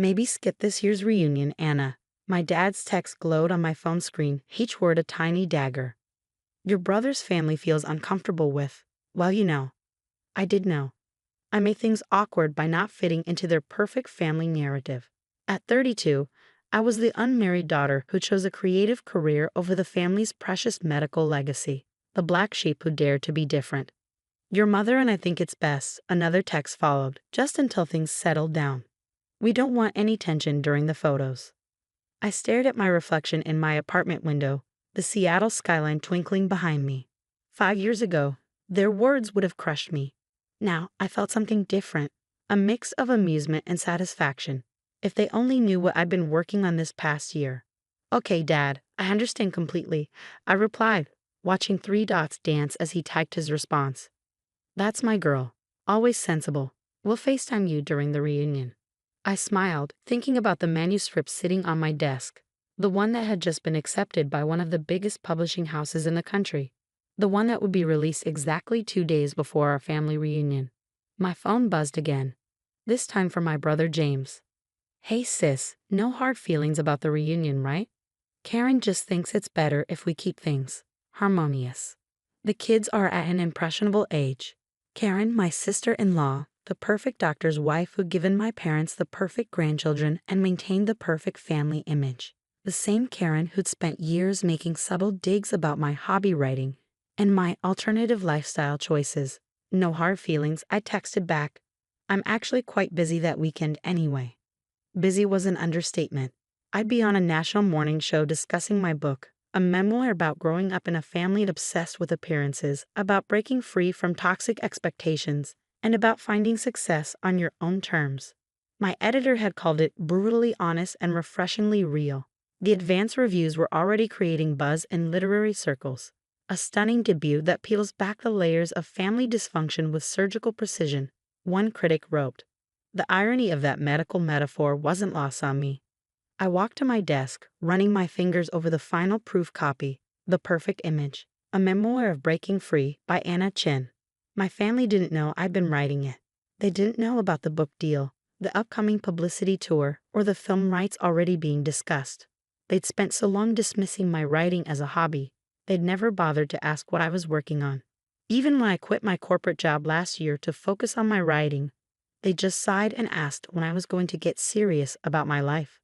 Maybe skip this year's reunion, Anna. My dad's text glowed on my phone screen, each word a tiny dagger. Your brother's family feels uncomfortable with, well, you know. I did know. I made things awkward by not fitting into their perfect family narrative. At 32, I was the unmarried daughter who chose a creative career over the family's precious medical legacy, the black sheep who dared to be different. Your mother and I think it's best, another text followed, just until things settled down. We don't want any tension during the photos. I stared at my reflection in my apartment window, the Seattle skyline twinkling behind me. 5 years ago, their words would have crushed me. Now, I felt something different, a mix of amusement and satisfaction. If they only knew what I'd been working on this past year. Okay, Dad, I understand completely, I replied, watching three dots dance as he typed his response. That's my girl, always sensible. We'll FaceTime you during the reunion. I smiled, thinking about the manuscript sitting on my desk, the one that had just been accepted by one of the biggest publishing houses in the country, the one that would be released exactly 2 days before our family reunion. My phone buzzed again, this time from my brother James. Hey sis, no hard feelings about the reunion, right? Karen just thinks it's better if we keep things harmonious. The kids are at an impressionable age. Karen, my sister-in-law, the perfect doctor's wife who'd given my parents the perfect grandchildren and maintained the perfect family image. The same Karen who'd spent years making subtle digs about my hobby writing and my alternative lifestyle choices. No hard feelings, I texted back. I'm actually quite busy that weekend anyway. Busy was an understatement. I'd be on a national morning show discussing my book, a memoir about growing up in a family obsessed with appearances, about breaking free from toxic expectations, and about finding success on your own terms. My editor had called it brutally honest and refreshingly real. The advance reviews were already creating buzz in literary circles. A stunning debut that peels back the layers of family dysfunction with surgical precision, one critic wrote. The irony of that medical metaphor wasn't lost on me. I walked to my desk, running my fingers over the final proof copy, The Perfect Image, a memoir of breaking free by Anna Chin. My family didn't know I'd been writing it. They didn't know about the book deal, the upcoming publicity tour, or the film rights already being discussed. They'd spent so long dismissing my writing as a hobby, they'd never bothered to ask what I was working on. Even when I quit my corporate job last year to focus on my writing, they just sighed and asked when I was going to get serious about my life.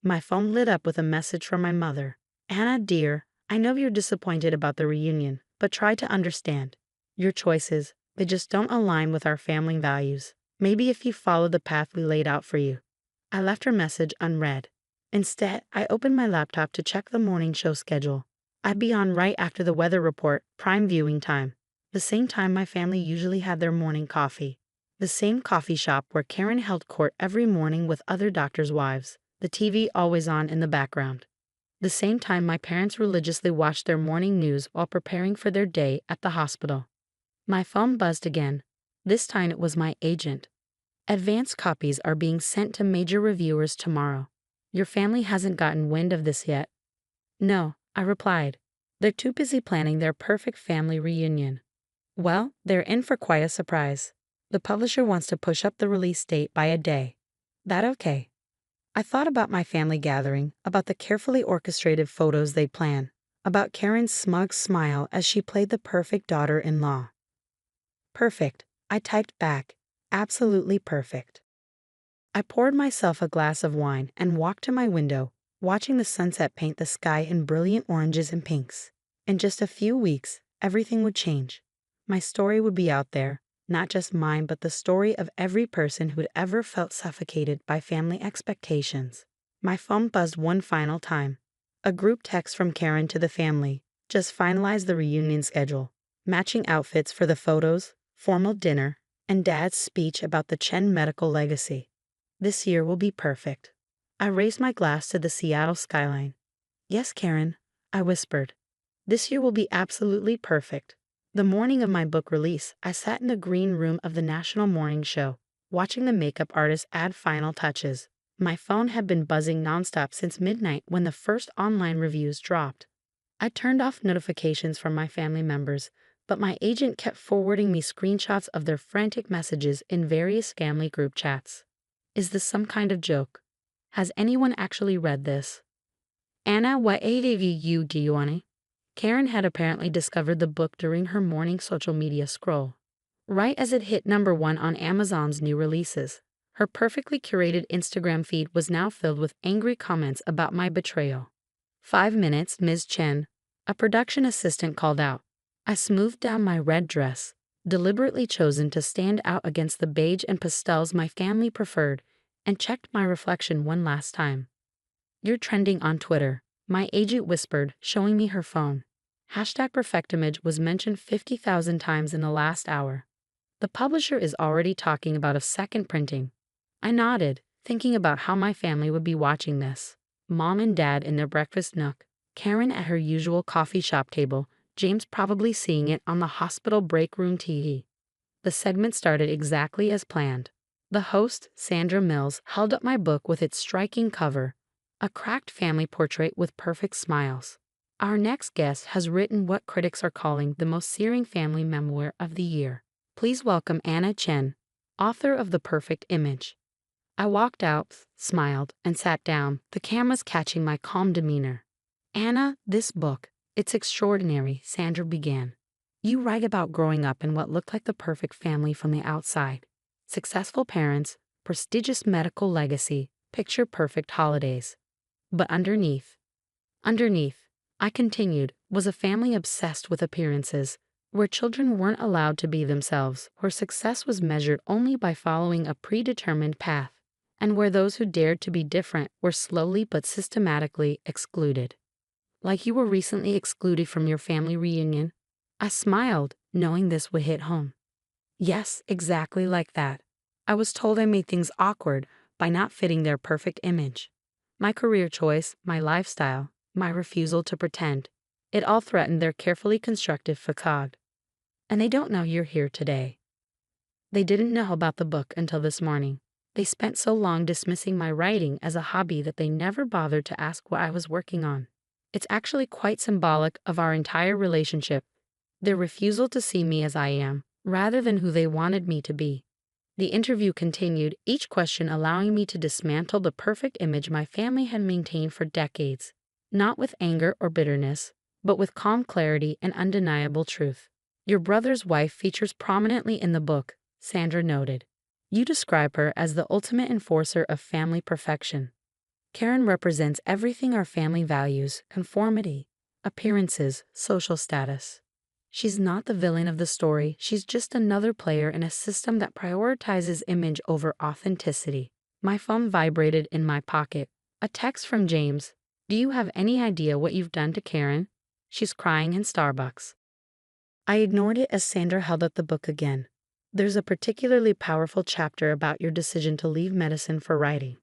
My phone lit up with a message from my mother. Anna, dear, I know you're disappointed about the reunion, but try to understand. Your choices, they just don't align with our family values. Maybe if you follow the path we laid out for you. I left her message unread. Instead, I opened my laptop to check the morning show schedule. I'd be on right after the weather report, prime viewing time. The same time my family usually had their morning coffee. The same coffee shop where Karen held court every morning with other doctors' wives, the TV always on in the background. The same time my parents religiously watched their morning news while preparing for their day at the hospital. My phone buzzed again. This time it was my agent. Advance copies are being sent to major reviewers tomorrow. Your family hasn't gotten wind of this yet. No, I replied. They're too busy planning their perfect family reunion. Well, they're in for quite a surprise. The publisher wants to push up the release date by a day. That okay? I thought about my family gathering, about the carefully orchestrated photos they'd plan, about Karen's smug smile as she played the perfect daughter-in-law. Perfect, I typed back. Absolutely perfect. I poured myself a glass of wine and walked to my window, watching the sunset paint the sky in brilliant oranges and pinks. In just a few weeks, everything would change. My story would be out there. Not just mine, but the story of every person who'd ever felt suffocated by family expectations. My phone buzzed one final time. A group text from Karen to the family. Just finalized the reunion schedule. Matching outfits for the photos, formal dinner, and Dad's speech about the Chen medical legacy. This year will be perfect. I raised my glass to the Seattle skyline. Yes, Karen, I whispered. This year will be absolutely perfect. The morning of my book release, I sat in the green room of the National Morning Show, watching the makeup artist add final touches. My phone had been buzzing nonstop since midnight when the first online reviews dropped. I turned off notifications from my family members, but my agent kept forwarding me screenshots of their frantic messages in various family group chats. Is this some kind of joke? Has anyone actually read this? Anna, what ADVU do you want? Karen had apparently discovered the book during her morning social media scroll. Right as it hit #1 on Amazon's new releases, her perfectly curated Instagram feed was now filled with angry comments about my betrayal. 5 minutes, Ms. Chen, a production assistant called out. I smoothed down my red dress, deliberately chosen to stand out against the beige and pastels my family preferred, and checked my reflection one last time. You're trending on Twitter, my agent whispered, showing me her phone. #perfectimage was mentioned 50,000 times in the last hour. The publisher is already talking about a second printing. I nodded, thinking about how my family would be watching this. Mom and Dad in their breakfast nook, Karen at her usual coffee shop table, James probably seeing it on the hospital break room TV. The segment started exactly as planned. The host, Sandra Mills, held up my book with its striking cover, a cracked family portrait with perfect smiles. Our next guest has written what critics are calling the most searing family memoir of the year. Please welcome Anna Chen, author of The Perfect Image. I walked out, smiled, and sat down, the cameras catching my calm demeanor. Anna, this book, it's extraordinary, Sandra began. You write about growing up in what looked like the perfect family from the outside. Successful parents, prestigious medical legacy, picture-perfect holidays. But underneath, I continued, was a family obsessed with appearances, where children weren't allowed to be themselves, where success was measured only by following a predetermined path, and where those who dared to be different were slowly but systematically excluded. Like you were recently excluded from your family reunion? I smiled, knowing this would hit home. Yes, exactly like that. I was told I made things awkward by not fitting their perfect image. My career choice, my lifestyle, my refusal to pretend, it all threatened their carefully constructed facade. And they don't know you're here today. They didn't know about the book until this morning. They spent so long dismissing my writing as a hobby that they never bothered to ask what I was working on. It's actually quite symbolic of our entire relationship, their refusal to see me as I am, rather than who they wanted me to be. The interview continued, each question allowing me to dismantle the perfect image my family had maintained for decades, not with anger or bitterness, but with calm clarity and undeniable truth. Your brother's wife features prominently in the book, Sandra noted. You describe her as the ultimate enforcer of family perfection. Karen represents everything our family values: conformity, appearances, social status. She's not the villain of the story, she's just another player in a system that prioritizes image over authenticity. My phone vibrated in my pocket. A text from James. Do you have any idea what you've done to Karen? She's crying in Starbucks. I ignored it as Sandra held up the book again. There's a particularly powerful chapter about your decision to leave medicine for writing.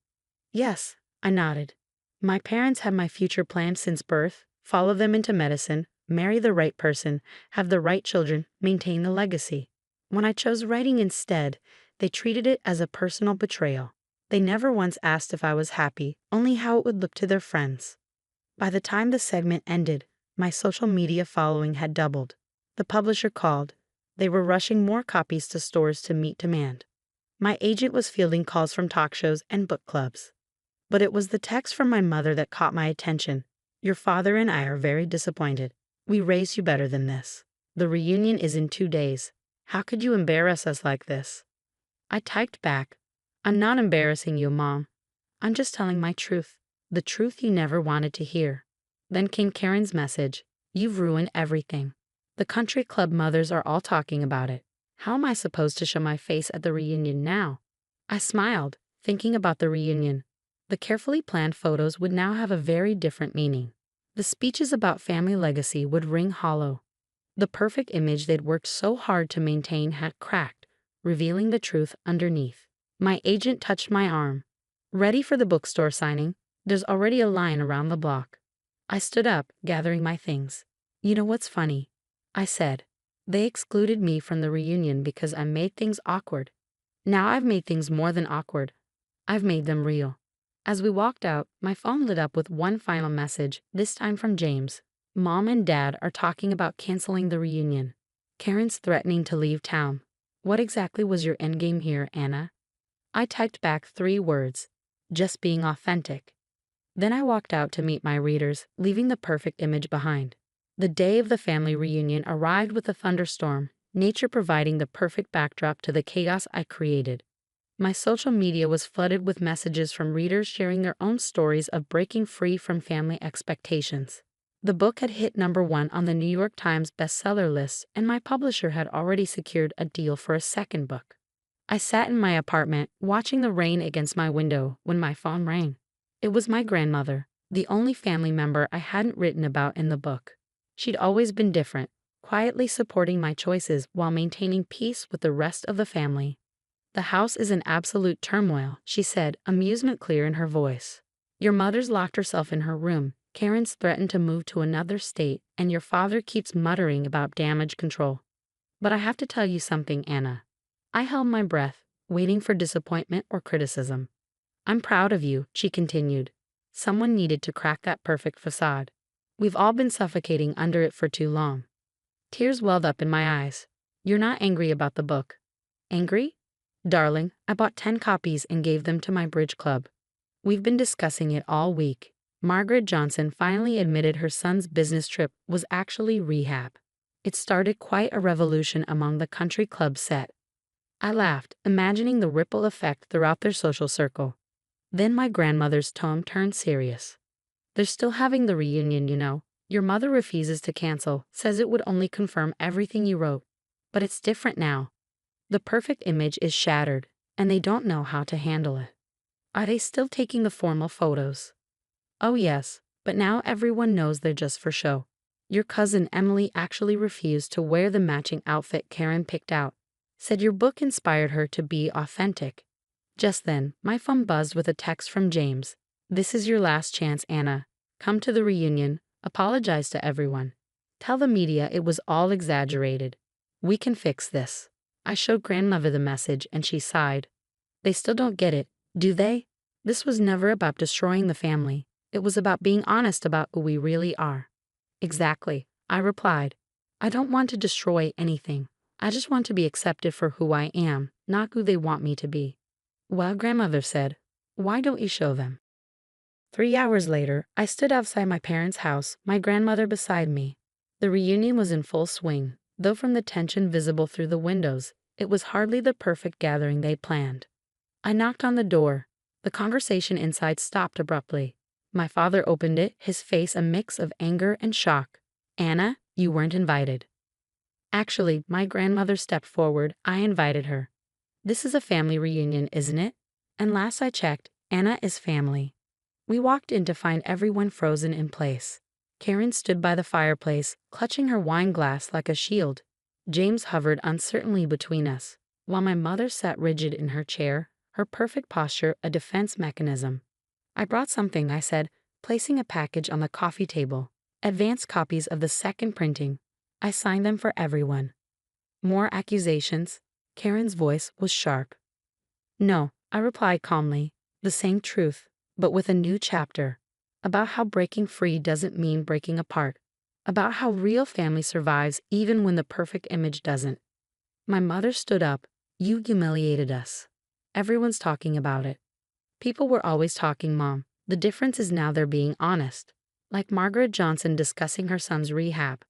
Yes, I nodded. My parents had my future planned since birth: follow them into medicine, marry the right person, have the right children, maintain the legacy. When I chose writing instead, they treated it as a personal betrayal. They never once asked if I was happy, only how it would look to their friends. By the time the segment ended, my social media following had doubled. The publisher called. They were rushing more copies to stores to meet demand. My agent was fielding calls from talk shows and book clubs. But it was the text from my mother that caught my attention. Your father and I are very disappointed. We raised you better than this. The reunion is in 2 days. How could you embarrass us like this? I typed back. I'm not embarrassing you, Mom. I'm just telling my truth. The truth you never wanted to hear. Then came Karen's message. You've ruined everything. The country club mothers are all talking about it. How am I supposed to show my face at the reunion now? I smiled, thinking about the reunion. The carefully planned photos would now have a very different meaning. The speeches about family legacy would ring hollow. The perfect image they'd worked so hard to maintain had cracked, revealing the truth underneath. My agent touched my arm. Ready for the bookstore signing? There's already a line around the block. I stood up, gathering my things. You know what's funny? I said. They excluded me from the reunion because I made things awkward. Now I've made things more than awkward. I've made them real. As we walked out, my phone lit up with one final message, this time from James. Mom and Dad are talking about canceling the reunion. Karen's threatening to leave town. What exactly was your endgame here, Anna? I typed back 3 words. just being authentic. Then I walked out to meet my readers, leaving the perfect image behind. The day of the family reunion arrived with a thunderstorm, nature providing the perfect backdrop to the chaos I created. My social media was flooded with messages from readers sharing their own stories of breaking free from family expectations. The book had hit #1 on the New York Times bestseller list, and my publisher had already secured a deal for a second book. I sat in my apartment, watching the rain against my window, when my phone rang. It was my grandmother, the only family member I hadn't written about in the book. She'd always been different, quietly supporting my choices while maintaining peace with the rest of the family. "The house is in absolute turmoil," she said, amusement clear in her voice. "Your mother's locked herself in her room, Karen's threatened to move to another state, and your father keeps muttering about damage control. But I have to tell you something, Anna." I held my breath, waiting for disappointment or criticism. "I'm proud of you," she continued. "Someone needed to crack that perfect facade. We've all been suffocating under it for too long." Tears welled up in my eyes. "You're not angry about the book?" "Angry? Darling, I bought 10 copies and gave them to my bridge club. We've been discussing it all week." Margaret Johnson finally admitted her son's business trip was actually rehab. It started quite a revolution among the country club set. I laughed, imagining the ripple effect throughout their social circle. Then my grandmother's tone turned serious. "They're still having the reunion, you know. Your mother refuses to cancel, says it would only confirm everything you wrote. But it's different now. The perfect image is shattered, and they don't know how to handle it." "Are they still taking the formal photos?" "Oh yes, but now everyone knows they're just for show. Your cousin Emily actually refused to wear the matching outfit Karen picked out. Said your book inspired her to be authentic." Just then, my phone buzzed with a text from James. "This is your last chance, Anna. Come to the reunion, apologize to everyone. Tell the media it was all exaggerated. We can fix this." I showed grandmother the message and she sighed. "They still don't get it, do they? This was never about destroying the family. It was about being honest about who we really are." "Exactly," I replied. "I don't want to destroy anything. I just want to be accepted for who I am, not who they want me to be." "Well," grandmother said, "why don't you show them?" 3 hours later, I stood outside my parents' house, my grandmother beside me. The reunion was in full swing, though from the tension visible through the windows, it was hardly the perfect gathering they planned. I knocked on the door. The conversation inside stopped abruptly. My father opened it, his face a mix of anger and shock. "Anna, you weren't invited." "Actually," my grandmother stepped forward, "I invited her. This is a family reunion, isn't it? And last I checked, Anna is family." We walked in to find everyone frozen in place. Karen stood by the fireplace, clutching her wine glass like a shield. James hovered uncertainly between us, while my mother sat rigid in her chair, her perfect posture a defense mechanism. "I brought something," I said, placing a package on the coffee table. "Advanced copies of the second printing. I signed them for everyone." "More accusations?" Karen's voice was sharp. "No," I replied calmly, "the same truth, but with a new chapter. About how breaking free doesn't mean breaking apart. About how real family survives even when the perfect image doesn't." My mother stood up. "You humiliated us. Everyone's talking about it." "People were always talking, Mom. The difference is now they're being honest. Like Margaret Johnson discussing her son's rehab.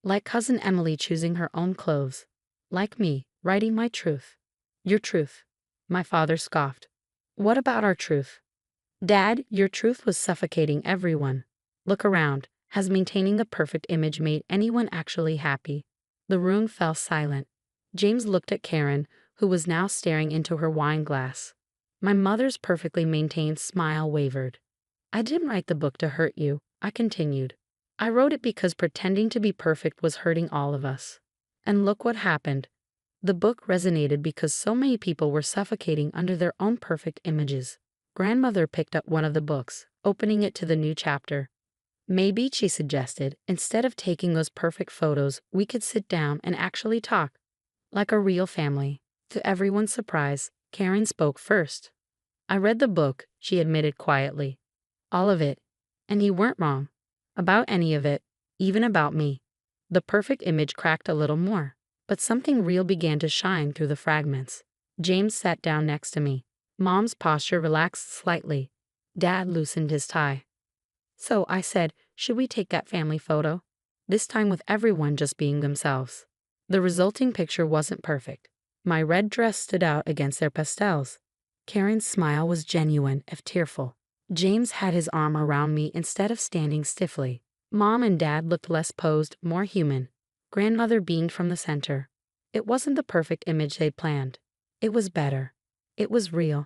Like cousin Emily choosing her own clothes. Like me, writing my truth." "Your truth?" My father scoffed. "What about our truth?" "Dad, your truth was suffocating everyone. Look around. Has maintaining the perfect image made anyone actually happy?" The room fell silent. James looked at Karen, who was now staring into her wine glass. My mother's perfectly maintained smile wavered. "I didn't write the book to hurt you," I continued. "I wrote it because pretending to be perfect was hurting all of us. And look what happened. The book resonated because so many people were suffocating under their own perfect images." Grandmother picked up one of the books, opening it to the new chapter. "Maybe," she suggested, "instead of taking those perfect photos, we could sit down and actually talk. Like a real family." To everyone's surprise, Karen spoke first. "I read the book," she admitted quietly. "All of it. And you weren't wrong. About any of it. Even about me." The perfect image cracked a little more, but something real began to shine through the fragments. James sat down next to me. Mom's posture relaxed slightly. Dad loosened his tie. So I said, should we take that family photo? This time with everyone just being themselves. The resulting picture wasn't perfect. My red dress stood out against their pastels. Karen's smile was genuine, if tearful. James had his arm around me instead of standing stiffly. Mom and Dad looked less posed, more human. Grandmother beamed from the center. It wasn't the perfect image they'd planned. It was better. It was real.